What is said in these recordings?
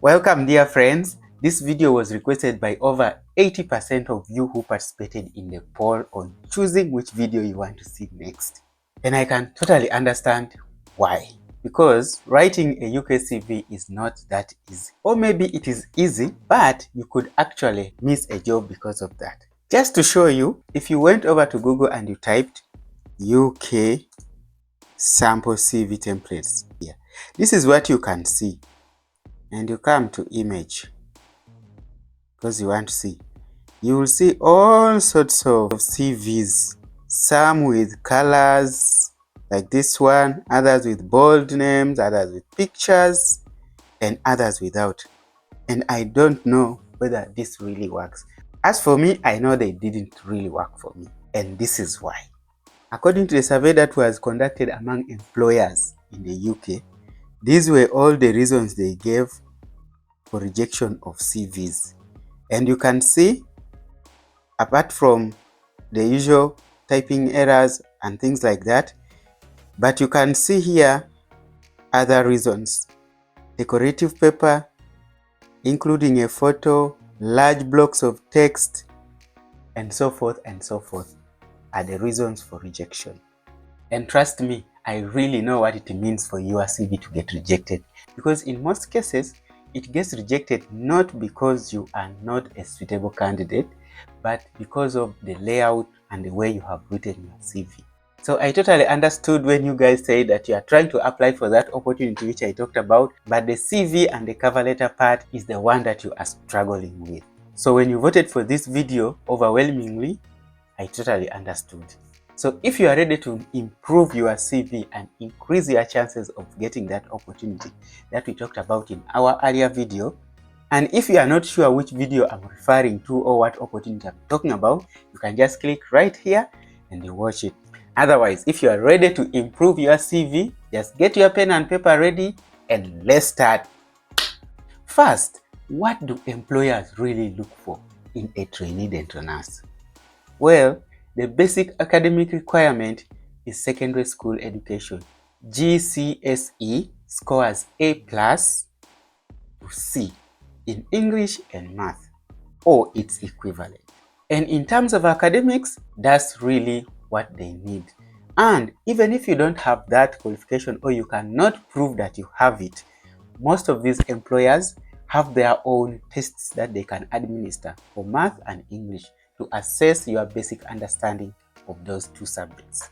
Welcome, dear friends. This video was requested by over 80% of you who participated in the poll on choosing which video you want to see next. And I can totally understand why. Because writing a UK CV is not that easy. Or maybe it is easy, but you could actually miss a job because of that. Just to show you, if you went over to Google and you typed UK sample CV templates here, this is what you can see. And you come to image because you want to see. You will see all sorts of CVs, some with colors like this one, others with bold names, others with pictures, and others without. And I don't know whether this really works. As for me, I know they didn't really work for me, and this is why. According to the survey that was conducted among employers in the UK, these were all the reasons they gave for rejection of CVs. And you can see, apart from the usual typing errors and things like that, but you can see here other reasons. Decorative paper, including a photo, large blocks of text, and so forth, are the reasons for rejection. And trust me, I really know what it means for your CV to get rejected, because in most cases, it gets rejected not because you are not a suitable candidate, but because of the layout and the way you have written your CV. So I totally understood when you guys say that you are trying to apply for that opportunity which I talked about, but the CV and the cover letter part is the one that you are struggling with. So when you voted for this video overwhelmingly, I totally understood. So if you are ready to improve your CV and increase your chances of getting that opportunity that we talked about in our earlier video, and if you are not sure which video I'm referring to or what opportunity I'm talking about, you can just click right here and you watch it. Otherwise, if you are ready to improve your CV, just get your pen and paper ready and let's start. First, what do employers really look for in a trainee dental nurse? Well, the basic academic requirement is secondary school education. GCSE scores A+ to C in English and math, or its equivalent. And in terms of academics, that's really what they need. And even if you don't have that qualification or you cannot prove that you have it, most of these employers have their own tests that they can administer for math and English to assess your basic understanding of those two subjects.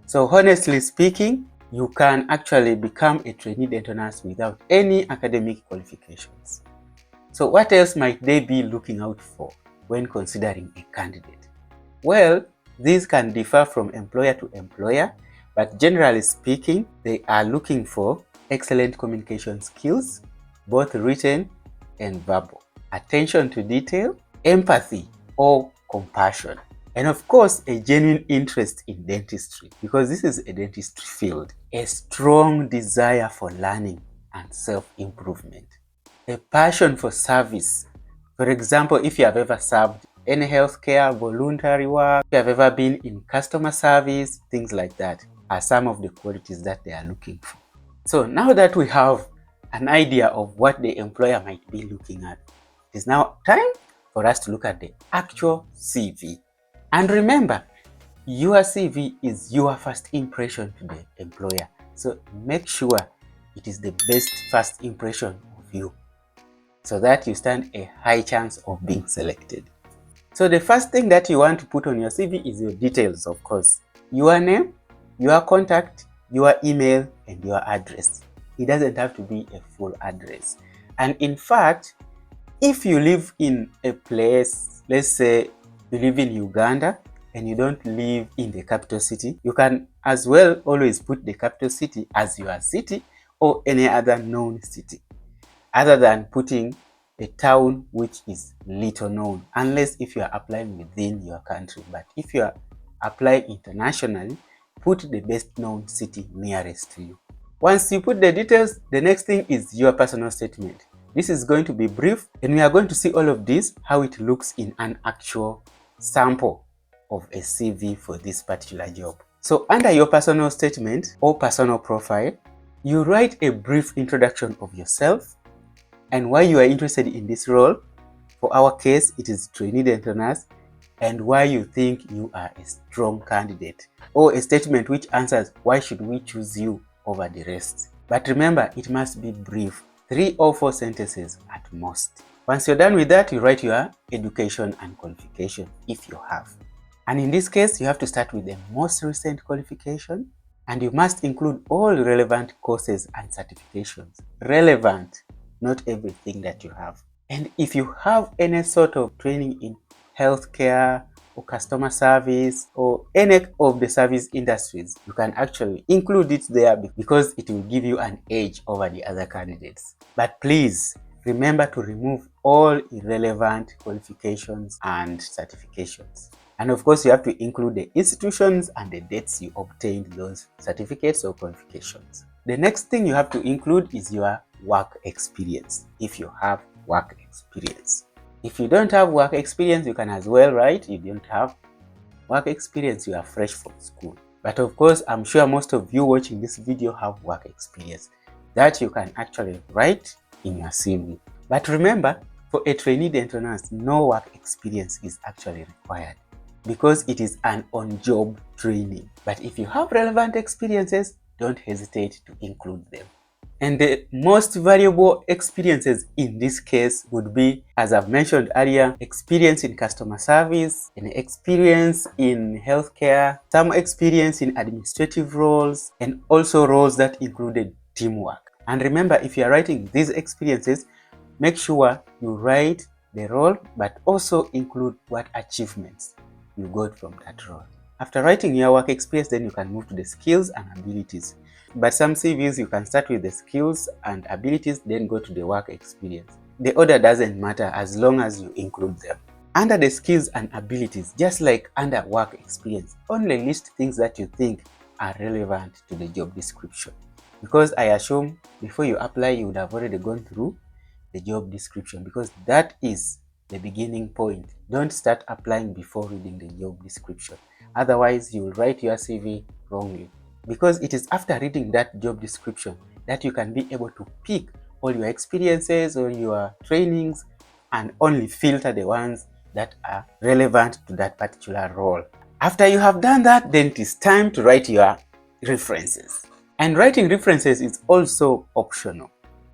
So honestly speaking, you can actually become a trainee dental nurse without any academic qualifications. So what else might they be looking out for when considering a candidate? Well, these can differ from employer to employer, but generally speaking, they are looking for excellent communication skills, both written and verbal, attention to detail, empathy or compassion, and of course a genuine interest in dentistry, because this is a dentistry field, a strong desire for learning and self-improvement, a passion for service. For example, if you have ever served any healthcare, voluntary work, if you have ever been in customer service, things like that are some of the qualities that they are looking for. So now that we have an idea of what the employer might be looking at, it is now time for us to look at the actual CV. And remember, your CV is your first impression to the employer. So make sure it is the best first impression of you, so that you stand a high chance of being selected. So the first thing that you want to put on your CV is your details, of course. Your name, your contact, your email, and your address. It doesn't have to be a full address. And in fact, if you live in a place, let's say you live in Uganda and you don't live in the capital city, you can as well always put the capital city as your city or any other known city, other than putting a town which is little known, unless if you are applying within your country. But if you are applying internationally, put the best known city nearest to you. Once you put the details, the next thing is your personal statement. This is going to be brief, and we are going to see all of this, how it looks in an actual sample of a CV for this particular job. So under your personal statement or personal profile, you write a brief introduction of yourself, and why you are interested in this role. For our case, it is trainee dental nurse, and why you think you are a strong candidate, or a statement which answers why should we choose you over the rest. But remember, it must be brief, 3 or 4 sentences at most. Once you're done with that, you write your education and qualification if you have. And in this case, you have to start with the most recent qualification, and you must include all relevant courses and certifications. Relevant, not everything that you have. And if you have any sort of training in healthcare or customer service or any of the service industries, you can actually include it there because it will give you an edge over the other candidates. But please remember to remove all irrelevant qualifications and certifications. And of course, you have to include the institutions and the dates you obtained those certificates or qualifications. The next thing you have to include is your work experience, if you have work experience. If you don't have work experience, you can as well write you don't have work experience, you are fresh from school. But of course, I'm sure most of you watching this video have work experience that you can actually write in your CV. But remember, for a trainee dental nurse, no work experience is actually required because it is an on-job training. But if you have relevant experiences, don't hesitate to include them. And the most valuable experiences in this case would be, as I've mentioned earlier, experience in customer service, an experience in healthcare, some experience in administrative roles, and also roles that included teamwork. And remember, if you are writing these experiences, make sure you write the role, but also include what achievements you got from that role. After writing your work experience, then you can move to the skills and abilities. But some CVs, you can start with the skills and abilities, then go to the work experience. The order doesn't matter as long as you include them. Under the skills and abilities, just like under work experience, only list things that you think are relevant to the job description. Because I assume before you apply, you would have already gone through the job description, because that is the beginning point. Don't start applying before reading the job description. Otherwise, you will write your CV wrongly. Because it is after reading that job description that you can be able to pick all your experiences or your trainings and only filter the ones that are relevant to that particular role. After you have done that, then it is time to write your references. And writing references is also optional.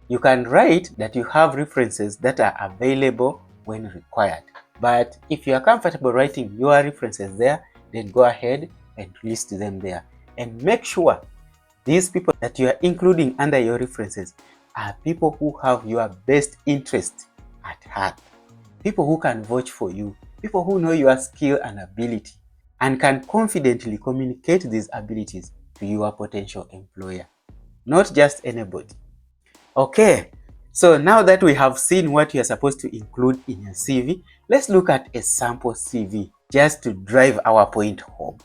You can write that you have references that are available when required. But if you are comfortable writing your references there, then go ahead and list them there. And make sure these people that you are including under your references are people who have your best interest at heart. People who can vouch for you. People who know your skill and ability and can confidently communicate these abilities to your potential employer. Not just anybody. Okay, so now that we have seen what you are supposed to include in your CV, let's look at a sample CV just to drive our point home.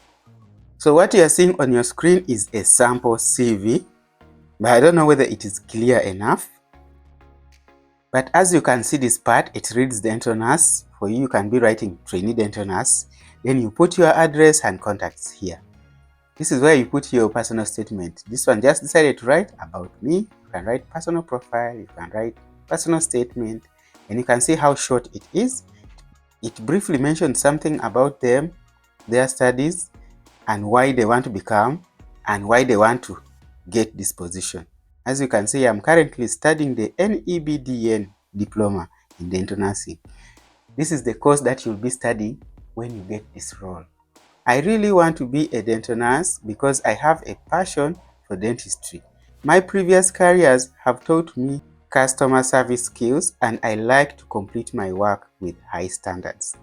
So what you are seeing on your screen is a sample CV, but I don't know whether it is clear enough. But as you can see this part, it reads dental nurse. For you, you can be writing trainee dental nurse. Then you put your address and contacts here. This is where you put your personal statement. This one just decided to write about me. You can write personal profile, you can write personal statement, and you can see how short it is. It briefly mentions something about them, their studies, and why they want to become, and why they want to get this position. As you can see, I'm currently studying the NEBDN diploma in dental nursing. This is the course that you'll be studying when you get this role. I really want to be a dental nurse because I have a passion for dentistry. My previous careers have taught me customer service skills, and I like to complete my work with high standards.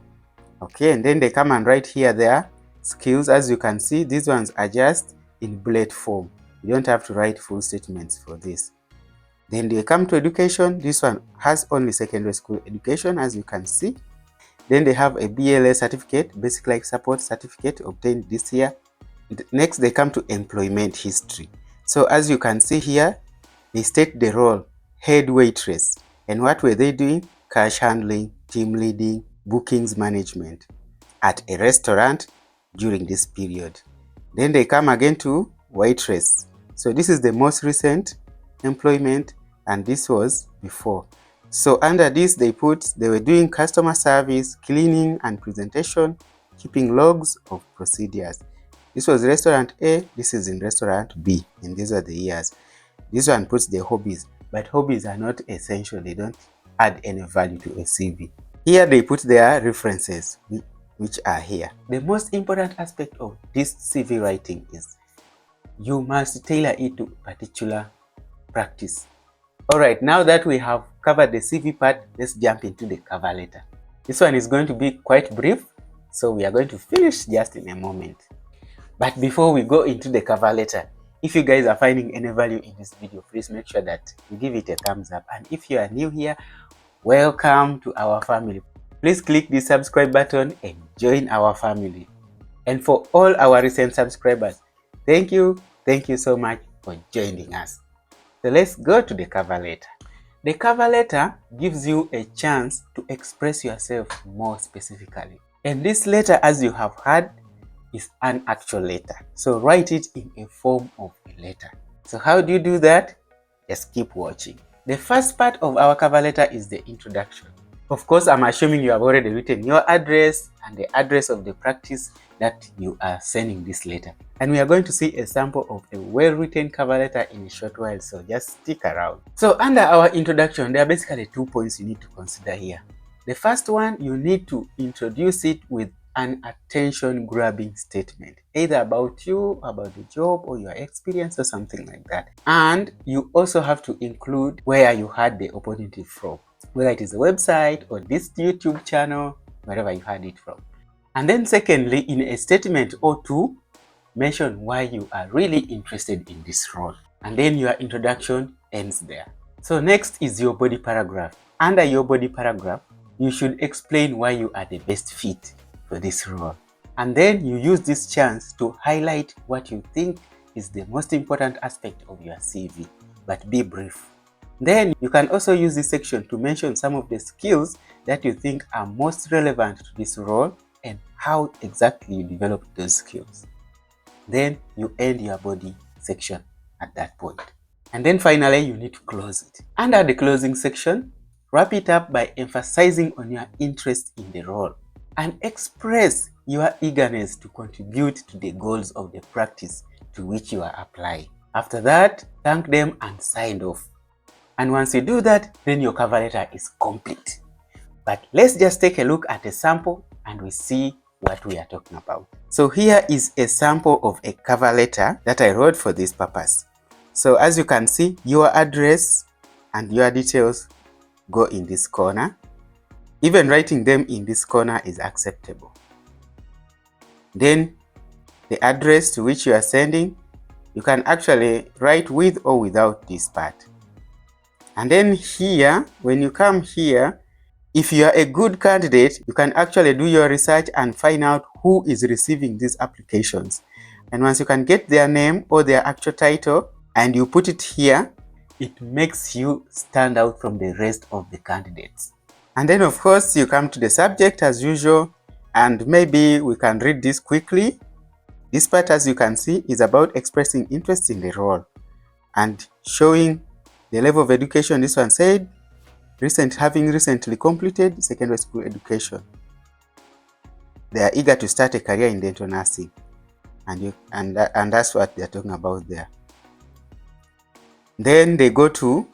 Okay, and then they come and write here their skills. As you can see, these ones are just in bullet form. You don't have to write full statements for this. Then they come to education. This one has only secondary school education, as you can see. Then they have a BLS certificate, basic life support certificate, obtained this year. Next, they come to employment history. So as you can see here, they state the role, head waitress. And what were they doing? Cash handling, team leading, bookings management at a restaurant during this period. Then they come again to waitress. So this is the most recent employment, and this was before. So under this, they were doing customer service, cleaning and presentation, keeping logs of procedures. This was restaurant A, this is in restaurant B, and these are the years. This one puts the hobbies, but hobbies are not essential. They don't add any value to a CV. Here they put their references, which are here. The most important aspect of this CV writing is you must tailor it to particular practice. Alright, now that we have covered the CV part, let's jump into the cover letter. This one is going to be quite brief, so we are going to finish just in a moment. But before we go into the cover letter, if you guys are finding any value in this video, please make sure that you give it a thumbs up. And if you are new here, welcome to our family. Please click the subscribe button and join our family. And for all our recent subscribers, thank you so much for joining us. So let's go to the cover letter. The cover letter gives you a chance to express yourself more specifically. And this letter, as you have heard, is an actual letter. So write it in a form of a letter. So how do you do that? Just keep watching. The first part of our cover letter is the introduction. Of course, I'm assuming you have already written your address and the address of the practice that you are sending this letter. And we are going to see a sample of a well-written cover letter in a short while, so just stick around. So under our introduction, there are basically 2 points you need to consider here. The first one, you need to introduce it with an attention-grabbing statement, either about you, about the job, or your experience, or something like that. And you also have to include where you had the opportunity from, whether it is a website or this YouTube channel, wherever you had it from. And then secondly, in a statement or two, mention why you are really interested in this role. And then your introduction ends there. So next is your body paragraph. Under your body paragraph, you should explain why you are the best fit for this role. And then you use this chance to highlight what you think is the most important aspect of your CV, but be brief. Then you can also use this section to mention some of the skills that you think are most relevant to this role and how exactly you develop those skills. Then you end your body section at that point. And then finally, you need to close it. Under the closing section, wrap it up by emphasizing on your interest in the role and express your eagerness to contribute to the goals of the practice to which you are applying. After that, thank them and sign off. And once you do that, then your cover letter is complete. But let's just take a look at a sample and we see what we are talking about. So here is a sample of a cover letter that I wrote for this purpose. So as you can see, your address and your details go in this corner. Even writing them in this corner is acceptable. Then the address to which you are sending, you can actually write with or without this part. And then here, when you come here, if you are a good candidate, you can actually do your research and find out who is receiving these applications. And once you can get their name or their actual title and you put it here, it makes you stand out from the rest of the candidates. And then of course you come to the subject as usual, and maybe we can read this quickly. This part, as you can see, is about expressing interest in the role and showing the level of education. This one said having recently completed secondary school education. They are eager to start a career in dental nursing, and that's what they're talking about there. Then they go to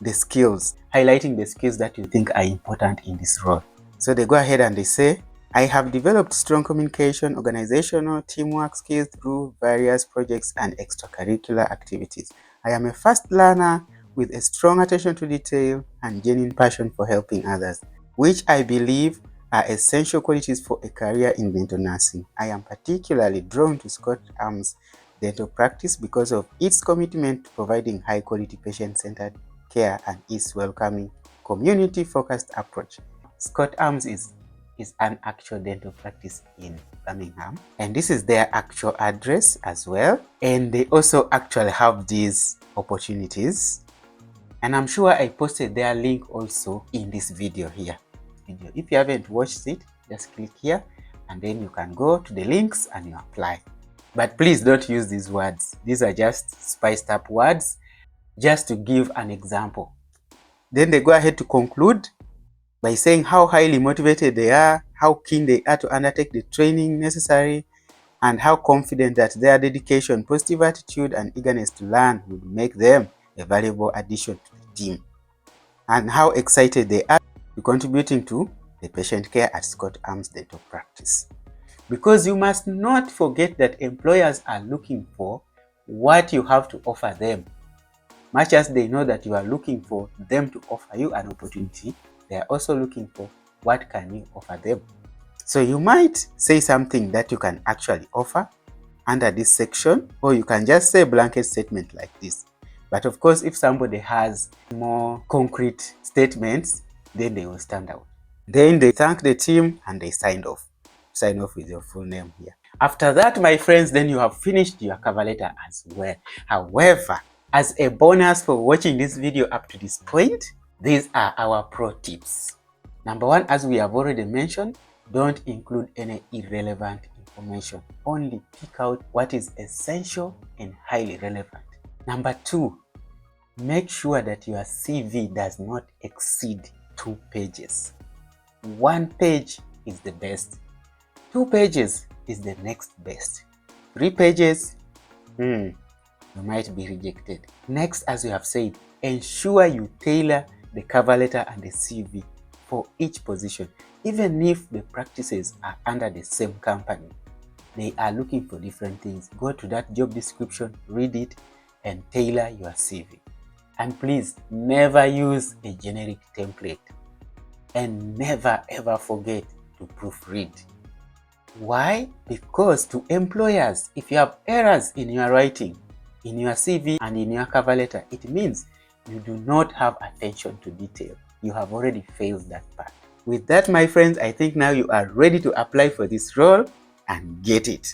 the skills, highlighting the skills that you think are important in this role. So they go ahead and they say, I have developed strong communication, organizational, teamwork skills through various projects and extracurricular activities. I am a fast learner with a strong attention to detail and genuine passion for helping others, which I believe are essential qualities for a career in dental nursing. I am particularly drawn to Scott Arms dental practice because of its commitment to providing high-quality patient-centered care and its welcoming, community-focused approach. Scott Arms is an actual dental practice in Birmingham, and this is their actual address as well. And they also actually have these opportunities, and I'm sure I posted their link also in this video here. If you haven't watched it, just click here and then you can go to the links and you apply. But please don't use these words. These are just spiced up words just to give an example. Then they go ahead to conclude by saying how highly motivated they are, how keen they are to undertake the training necessary, and how confident that their dedication, positive attitude, and eagerness to learn would make them a valuable addition to the team, and how excited they are to contributing to the patient care at Scott Arms Dental Practice. Because you must not forget that employers are looking for what you have to offer them. Much as they know that you are looking for them to offer you an opportunity, they are also looking for what can you offer them. So you might say something that you can actually offer under this section, or you can just say a blanket statement like this. But of course, if somebody has more concrete statements, then they will stand out. Then they thank the team and they sign off. Sign off with your full name here. After that, my friends, then you have finished your cover letter as well. However, as a bonus for watching this video up to this point, these are our pro tips. Number one, as we have already mentioned, don't include any irrelevant information. Only pick out what is essential and highly relevant. Number two, make sure that your CV does not exceed 2 pages. 1 page is the best. 2 pages is the next best. 3 pages, you might be rejected. Next, as we have said, ensure you tailor the cover letter and the CV for each position. Even if the practices are under the same company, they are looking for different things. Go to that job description, read it, and tailor your CV. And please never use a generic template, and never ever forget to proofread. Why? Because to employers, if you have errors in your writing, in your CV and in your cover letter, it means you do not have attention to detail. You have already failed that part. With that, my friends, I think now you are ready to apply for this role and get it.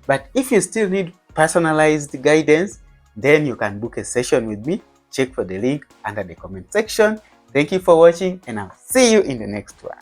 But if you still need personalized guidance, then you can book a session with me. Check for the link under the comment section. Thank you for watching, and I'll see you in the next one.